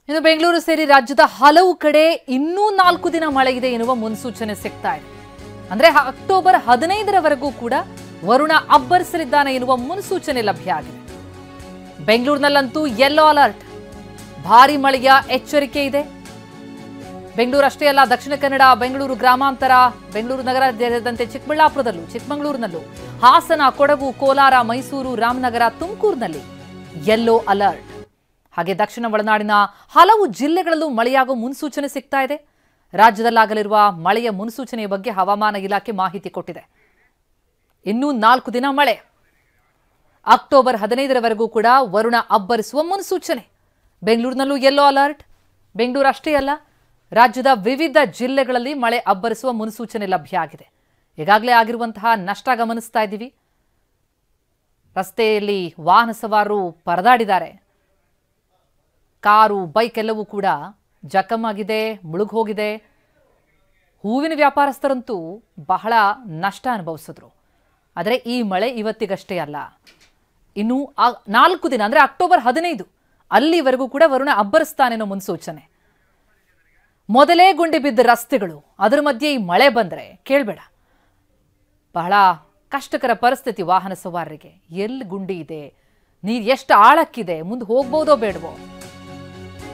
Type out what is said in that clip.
ಇನ್ನು ಬೆಂಗಳೂರು ಸೇರಿ ರಾಜ್ಯದ ಹಲವು ಕಡೆ ಇನ್ನೂ 4 ದಿನ ಮಳೆ ಇದೆ ಎನ್ನುವ ಮುನ್ಸೂಚನೆ ಸಿಗ್ತಾ ಇದೆ. ಅಂದ್ರೆ ಅಕ್ಟೋಬರ್ 15ರವರೆಗೂ ಕೂಡ ವರುಣ ಅಬ್ಬರಿಸಲಿದ್ದಾನೆ ಎನ್ನುವ ಮುನ್ಸೂಚನೆ ಲಭ್ಯ ಆಗಿದೆ. ಬೆಂಗಳೂರಿನಲ್ಲಂತೂ ಯೆಲ್ಲೋ ಅಲರ್ಟ್, ಭಾರಿ ಮಳೆಯ ಎಚ್ಚರಿಕೆ ಇದೆ. ಬೆಂಗಳೂರು ಅಷ್ಟೇ ಅಲ್ಲ, ದಕ್ಷಿಣ ಕನ್ನಡ, ಬೆಂಗಳೂರು ಗ್ರಾಮಾಂತರ, ಬೆಂಗಳೂರು ನಗರ ಸೇರಿದಂತೆ ಚಿಕ್ಕಮಗಳೂರಿನಲ್ಲೂ, ಹಾಸನ, ಕೊಡಗು, ಕೋಲಾರ, ಮೈಸೂರು, ರಾಮನಗರ, ತುಮಕೂರಿನಲ್ಲಿ ಯೆಲ್ಲೋ ಅಲರ್ಟ್. ಹಾಗೆ ದಕ್ಷಿಣ ಒಳನಾಡಿನ ಹಲವು ಜಿಲ್ಲೆಗಳಲ್ಲೂ ಮಳೆಯಾಗುವ ಮುನ್ಸೂಚನೆ ಸಿಗ್ತಾ ಇದೆ. ರಾಜ್ಯದಲ್ಲಾಗಲಿರುವ ಮಳೆಯ ಮುನ್ಸೂಚನೆಯ ಬಗ್ಗೆ ಹವಾಮಾನ ಇಲಾಖೆ ಮಾಹಿತಿ ಕೊಟ್ಟಿದೆ. ಇನ್ನೂ 4 ದಿನ ಮಳೆ. ಅಕ್ಟೋಬರ್ 15ರವರೆಗೂ ಕೂಡ ವರುಣ ಅಬ್ಬರಿಸುವ ಮುನ್ಸೂಚನೆ. ಬೆಂಗಳೂರಿನಲ್ಲೂ ಯೆಲ್ಲೋ ಅಲರ್ಟ್. ಬೆಂಗಳೂರು ಅಷ್ಟೇ ಅಲ್ಲ, ರಾಜ್ಯದ ವಿವಿಧ ಜಿಲ್ಲೆಗಳಲ್ಲಿ ಮಳೆ ಅಬ್ಬರಿಸುವ ಮುನ್ಸೂಚನೆ ಲಭ್ಯ ಆಗಿದೆ. ಈಗಾಗಲೇ ಆಗಿರುವಂತಹ ನಷ್ಟ ಗಮನಿಸ್ತಾ ಇದ್ದೀವಿ. ರಸ್ತೆಯಲ್ಲಿ ವಾಹನ ಸವಾರರು ಪರದಾಡಿದ್ದಾರೆ. ಕಾರು, ಬೈಕ್ ಎಲ್ಲವೂ ಕೂಡ ಜಖಮಾಗಿದೆ, ಮುಳುಗೋಗಿದೆ. ಹೂವಿನ ವ್ಯಾಪಾರಸ್ಥರಂತೂ ಬಹಳ ನಷ್ಟ ಅನುಭವಿಸಿದ್ರು. ಆದರೆ ಈ ಮಳೆ ಇವತ್ತಿಗಷ್ಟೇ ಅಲ್ಲ, ಇನ್ನು 4 ದಿನ ಅಂದ್ರೆ ಅಕ್ಟೋಬರ್ 15 ಅಲ್ಲಿವರೆಗೂ ಕೂಡ ವರುಣ ಅಬ್ಬರಿಸ್ತಾನೆ ಅನ್ನೋ ಮುನ್ಸೂಚನೆ. ಮೊದಲೇ ಗುಂಡಿ ಬಿದ್ದ ರಸ್ತೆಗಳು, ಅದರ ಮಧ್ಯೆ ಈ ಮಳೆ ಬಂದ್ರೆ ಕೇಳಬೇಡ, ಬಹಳ ಕಷ್ಟಕರ ಪರಿಸ್ಥಿತಿ ವಾಹನ ಸವಾರರಿಗೆ. ಎಲ್ಲಿ ಗುಂಡಿ ಇದೆ, ನೀರು ಎಷ್ಟು ಆಳಕ್ಕಿದೆ, ಮುಂದೆ ಹೋಗ್ಬೋದೋ ಬೇಡವೋ.